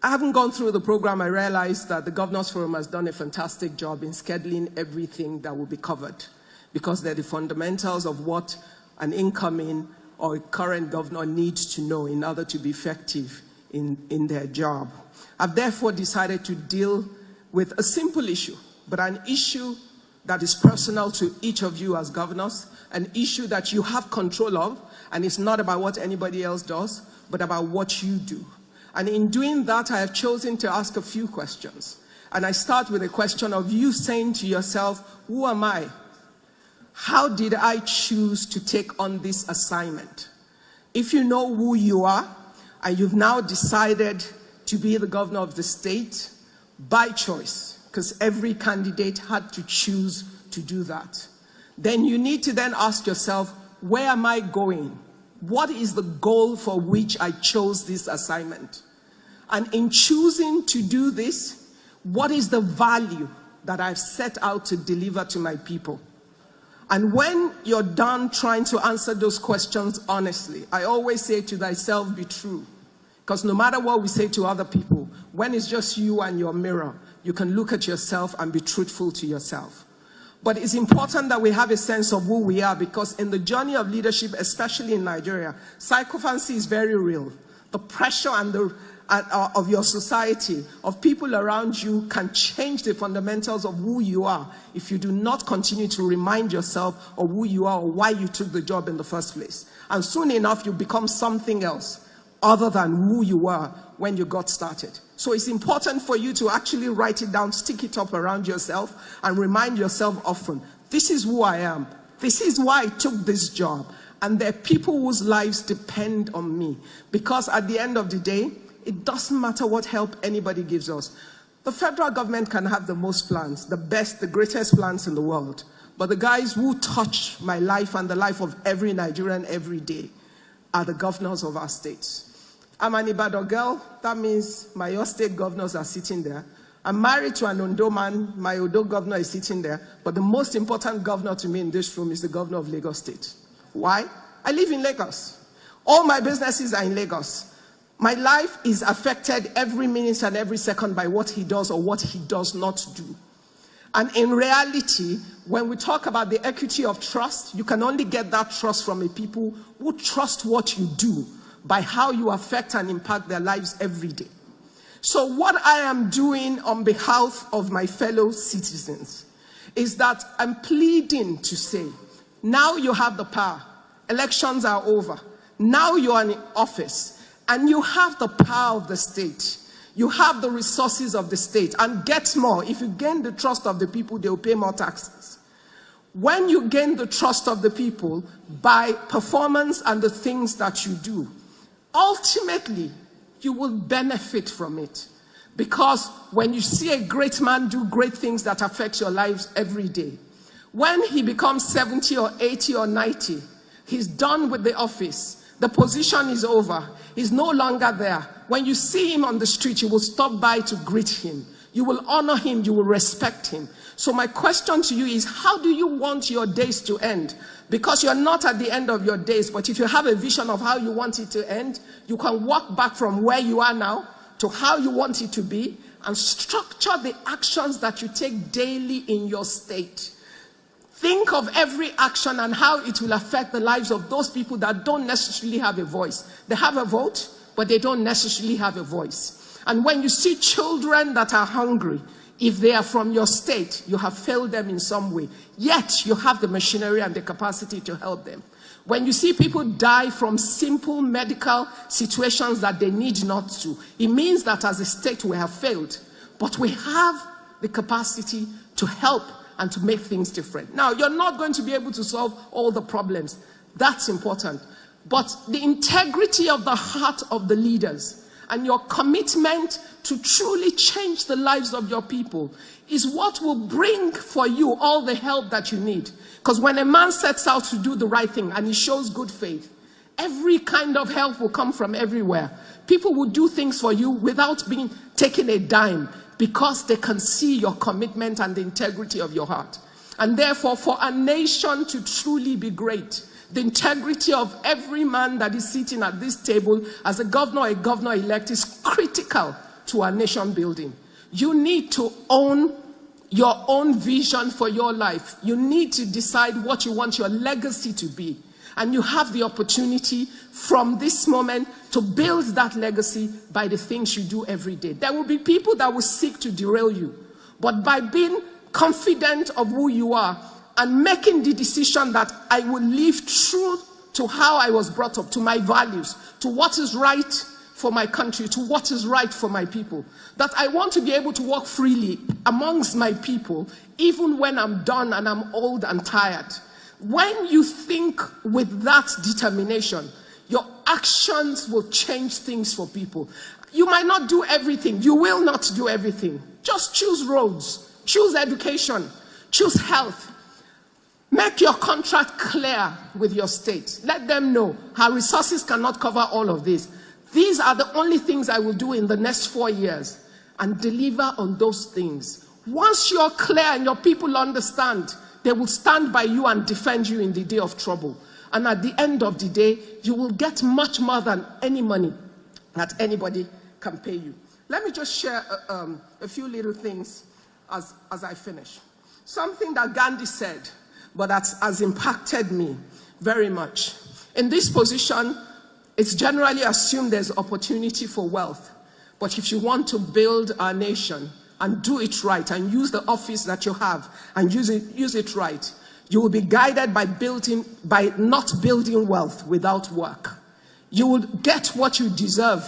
haven't gone through the program, I realized that the Governors Forum has done a fantastic job in scheduling everything that will be covered, because they're the fundamentals of what an incoming or a current governor needs to know in order to be effective in their job. I've therefore decided to deal with a simple issue, but an issue that is personal to each of you as governors, an issue that you have control of, and it's not about what anybody else does, but about what you do. And in doing that, I have chosen to ask a few questions. And I start with a question of you saying to yourself, who am I? How did I choose to take on this assignment? If you know who you are, and you've now decided to be the governor of the state by choice, because every candidate had to choose to do that, then you need to then ask yourself, where am I going? What is the goal for which I chose this assignment? And in choosing to do this, what is the value that I've set out to deliver to my people? And when you're done trying to answer those questions honestly, I always say to thyself, be true. Because no matter what we say to other people, when it's just you and your mirror, you can look at yourself and be truthful to yourself. But it's important that we have a sense of who we are, because in the journey of leadership, especially in Nigeria, sycophancy is very real. The pressure and of your society, of people around you, can change the fundamentals of who you are if you do not continue to remind yourself of who you are or why you took the job in the first place. And soon enough, you become something else other than who you were when you got started. So it's important for you to actually write it down, stick it up around yourself, and remind yourself often, this is who I am. This is why I took this job. And there are people whose lives depend on me. Because at the end of the day, it doesn't matter what help anybody gives us. The federal government can have the most plans, the best, the greatest plans in the world. But the guys who touch my life and the life of every Nigerian every day are the governors of our states. I'm an Ibadan girl. That means my Oyo state governors are sitting there. I'm married to an Ondo man. My Ondo governor is sitting there. But the most important governor to me in this room is the governor of Lagos State. Why? I live in Lagos. All my businesses are in Lagos. My life is affected every minute and every second by what he does or what he does not do. And in reality, when we talk about the equity of trust, you can only get that trust from a people who trust what you do by how you affect and impact their lives every day. So what I am doing on behalf of my fellow citizens is that I'm pleading to say, now you have the power. Elections are over. Now you're in office and you have the power of the state. You have the resources of the state. And get more, if you gain the trust of the people, they will pay more taxes. When you gain the trust of the people by performance and the things that you do, ultimately, you will benefit from it. Because when you see a great man do great things that affect your lives every day, when he becomes 70 or 80 or 90, he's done with the office. The position is over. He's no longer there. When you see him on the street, you will stop by to greet him. You will honor him. You will respect him. So my question to you is, how do you want your days to end? Because you're not at the end of your days, but if you have a vision of how you want it to end, you can walk back from where you are now to how you want it to be and structure the actions that you take daily in your state. Think of every action and how it will affect the lives of those people that don't necessarily have a voice. They have a vote, but they don't necessarily have a voice. And when you see children that are hungry, if they are from your state, you have failed them in some way. Yet you have the machinery and the capacity to help them. When you see people die from simple medical situations that they need not to, it means that as a state we have failed. But we have the capacity to help and to make things different. Now, you're not going to be able to solve all the problems. That's important. But the integrity of the heart of the leaders and your commitment to truly change the lives of your people is what will bring for you all the help that you need. Because when a man sets out to do the right thing and he shows good faith, every kind of help will come from everywhere. People will do things for you without being taken a dime, because they can see your commitment and the integrity of your heart. And therefore, for a nation to truly be great, the integrity of every man that is sitting at this table as a governor or a governor-elect is critical to our nation building. You need to own your own vision for your life. You need to decide what you want your legacy to be. And you have the opportunity from this moment to build that legacy by the things you do every day. There will be people that will seek to derail you. But by being confident of who you are and making the decision that I will live true to how I was brought up, to my values, to what is right for my country, to what is right for my people, that I want to be able to walk freely amongst my people, even when I'm done and I'm old and tired. When you think with that determination, your actions will change things for people. You might not do everything. You will not do everything. Just choose roads, choose education, choose health. Make your contract clear with your state. Let them know how resources cannot cover all of this. These are the only things I will do in the next 4 years, and deliver on those things. Once you're clear and your people understand, they will stand by you and defend you in the day of trouble. And at the end of the day, you will get much more than any money that anybody can pay you. Let me just share a few little things as I finish. Something that Gandhi said, but that has impacted me very much. In this position, it's generally assumed there's opportunity for wealth. But if you want to build our nation and do it right and use the office that you have and use it right, you will be guided by not building wealth without work. You will get what you deserve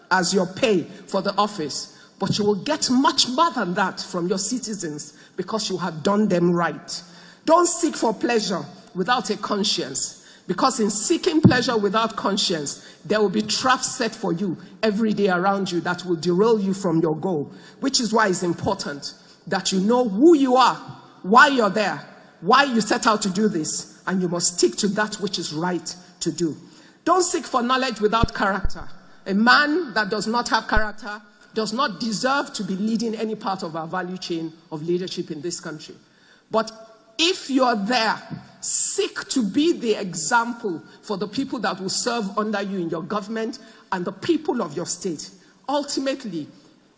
as your pay for the office, but you will get much more than that from your citizens because you have done them right. Don't seek for pleasure without a conscience. Because in seeking pleasure without conscience, there will be traps set for you every day around you that will derail you from your goal. Which is why it's important that you know who you are, why you're there, why you set out to do this, and you must stick to that which is right to do. Don't seek for knowledge without character. A man that does not have character does not deserve to be leading any part of our value chain of leadership in this country. But if you're there, seek to be the example for the people that will serve under you in your government and the people of your state. Ultimately,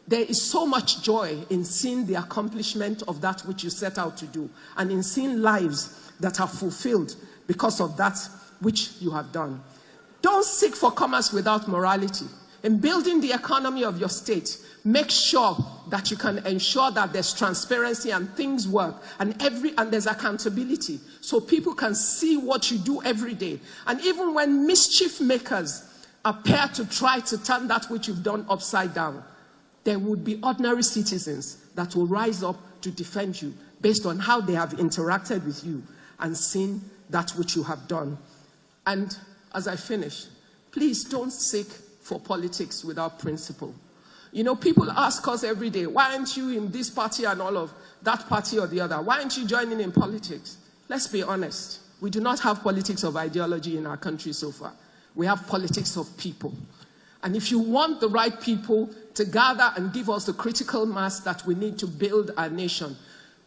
there is so much joy in seeing the accomplishment of that which you set out to do, and in seeing lives that are fulfilled because of that which you have done. Don't seek for commerce without morality. In building the economy of your state, make sure that you can ensure that there's transparency and things work, and there's accountability, so people can see what you do every day. And even when mischief makers appear to try to turn that which you've done upside down, there would be ordinary citizens that will rise up to defend you based on how they have interacted with you and seen that which you have done. And as I finish, please don't seek for politics without principle. You know, people ask us every day, why aren't you in this party and all of that party or the other? Why aren't you joining in politics? Let's be honest. We do not have politics of ideology in our country so far. We have politics of people. And if you want the right people to gather and give us the critical mass that we need to build our nation,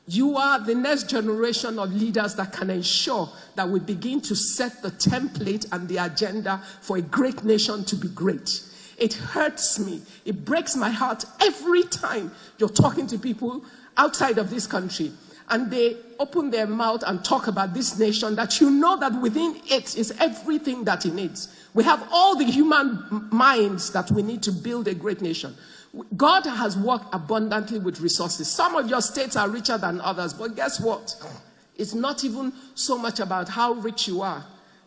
you are the next generation of leaders that can ensure that we begin to set the template and the agenda for a great nation to be great. It hurts me. It breaks my heart every time you're talking to people outside of this country and they open their mouth and talk about this nation that you know that within it is everything that it needs. We have all the human minds that we need to build a great nation. God has worked abundantly with resources. Some of your states are richer than others, but guess what? It's not even so much about how rich you are.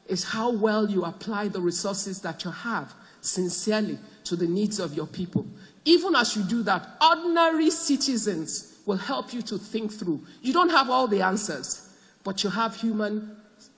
It's how well you apply the resources that you have sincerely to the needs of your people. Even as you do that, ordinary citizens will help you to think through. You don't have all the answers, but you have humans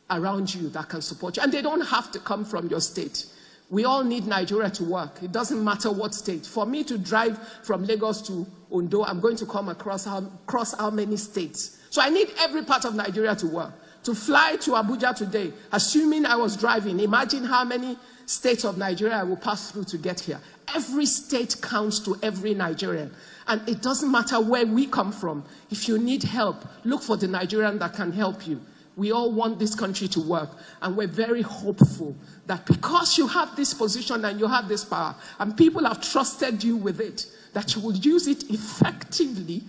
around you that can support you. And they don't have to come from your state. We all need Nigeria to work. It doesn't matter what state. For me to drive from Lagos to Ondo, I'm going to come across how many states. So I need every part of Nigeria to work. To fly to Abuja today, assuming I was driving, imagine how many states of Nigeria I will pass through to get here. Every state counts to every Nigerian. And it doesn't matter where we come from. If you need help, look for the Nigerian that can help you. We all want this country to work, and we're very hopeful that because you have this position and you have this power, and people have trusted you with it, that you will use it effectively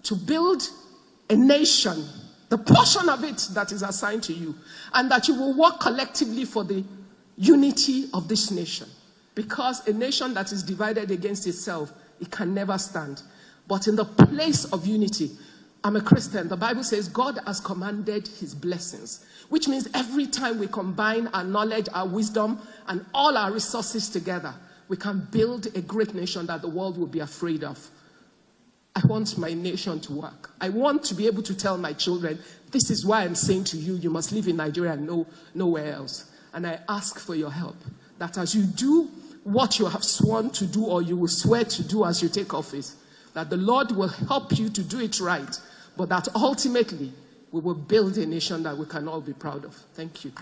to build a nation, the portion of it that is assigned to you, and that you will work collectively for the unity of this nation. Because a nation that is divided against itself, it can never stand. But in the place of unity, I'm a Christian. The Bible says God has commanded his blessings, which means every time we combine our knowledge, our wisdom, and all our resources together, we can build a great nation that the world will be afraid of. I want my nation to work. I want to be able to tell my children, this is why I'm saying to you, you must live in Nigeria and nowhere else. And I ask for your help, that as you do what you have sworn to do, or you will swear to do as you take office, that the Lord will help you to do it right, but that ultimately we will build a nation that we can all be proud of. Thank you.